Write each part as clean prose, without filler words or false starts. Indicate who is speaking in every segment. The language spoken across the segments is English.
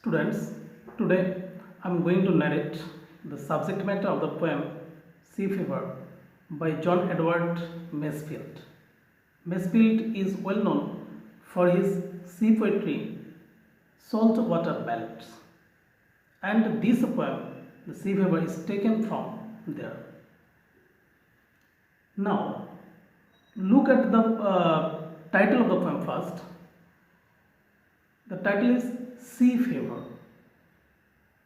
Speaker 1: Students, today I am going to narrate the subject matter of the poem Sea Fever by John Edward Masefield. Masefield is well known for his sea poetry, saltwater ballads, and this poem, the Sea Fever, is taken from there. Now, look at the title of the poem first. The title is Sea Fever.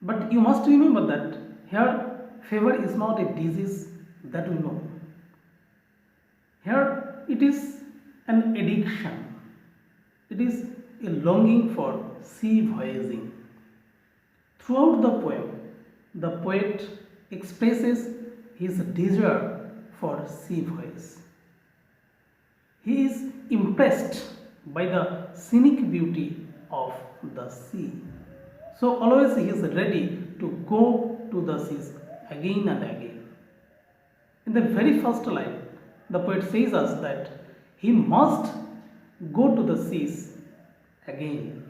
Speaker 1: But you must remember that here fever is not a disease that we know. Here it is an addiction. It is a longing for sea voyaging. Throughout the poem, the poet expresses his desire for sea voyage. He is impressed by the scenic beauty of the sea. So always he is ready to go to the seas again and again. In the very first line, the poet says us that he must go to the seas again.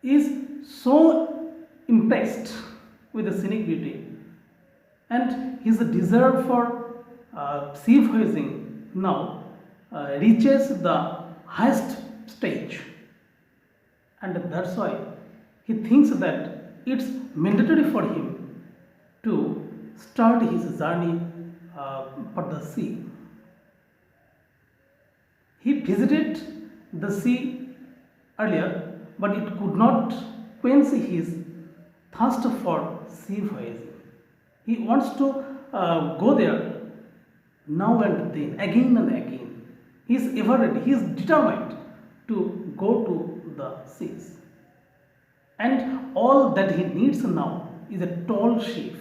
Speaker 1: He is so impressed with the scenic beauty and his desire for sea voyaging now reaches the highest stage, and that's why he thinks that it's mandatory for him to start his journey for the sea. He visited the sea earlier, but it could not quench his thirst for sea voyaging. He wants to go there now and then, again and again. He is ever ready, he is determined to go to the seas. And all that he needs now is a tall ship,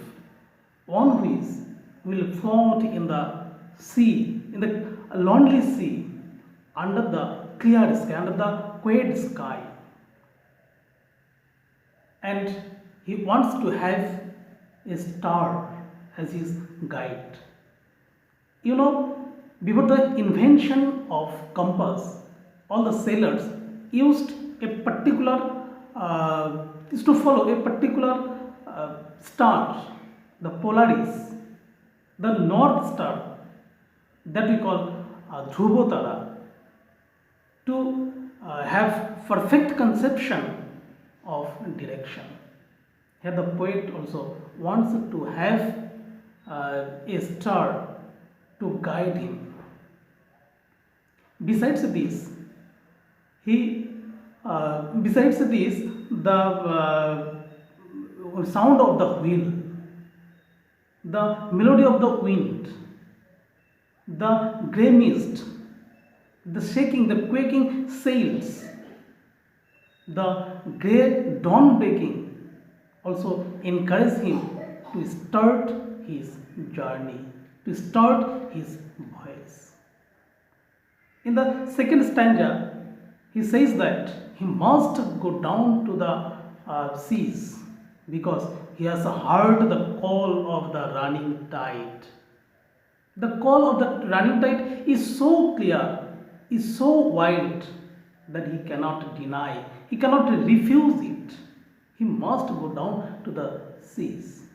Speaker 1: one who will float in the sea, in the lonely sea, under the clear sky, under the quiet sky. And he wants to have a star as his guide. You know, before the invention of compass, all the sailors used a particular is to follow a particular star, the Polaris, the North Star, that we call Dhruva Tara, to have perfect conception of direction. Here the poet also wants to have a star to guide him. Besides this, the sound of the wheel, the melody of the wind, the grey mist, the shaking, the quaking sails, the grey dawn breaking also encourage him to start his journey, to start his voyage. In the second stanza, he says that he must go down to the seas because he has heard the call of the running tide. The call of the running tide is so clear, is so wild that he cannot deny, he cannot refuse it. He must go down to the seas.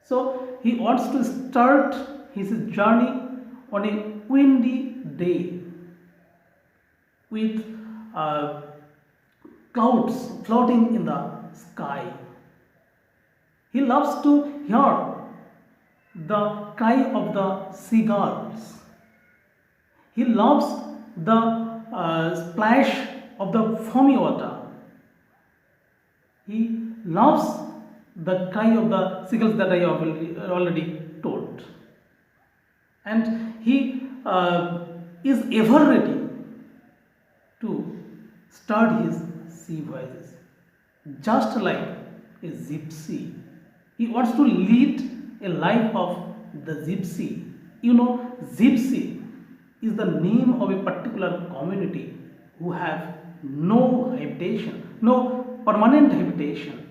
Speaker 1: So he wants to start his journey on a windy day with clouds floating in the sky. He loves to hear the cry of the seagulls. He loves the splash of the foamy water. He loves the cry of the seagulls that I have already told. And he is ever ready to start his sea voyages, just like a gypsy. He wants to lead a life of the gypsy. You know, gypsy is the name of a particular community who have no habitation, no permanent habitation.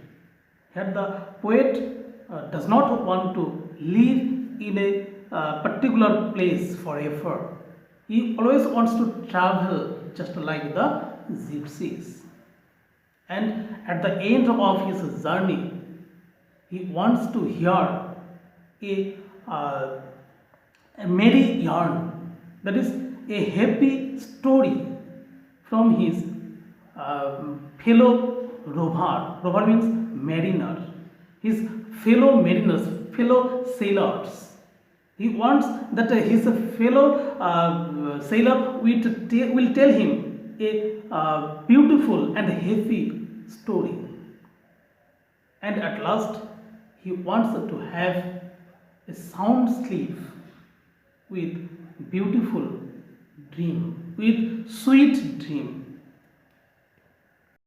Speaker 1: Here the poet does not want to live in a particular place forever. He always wants to travel just like the gypsies. and at the end of his journey, he wants to hear a, uh, a merry yarn, that is, a happy story from his fellow rover. Rover means mariner. His fellow mariners, fellow sailors. He wants that his fellow sailor will tell him a beautiful and happy story. And at last, he wants to have a sound sleep with beautiful dream, with sweet dream.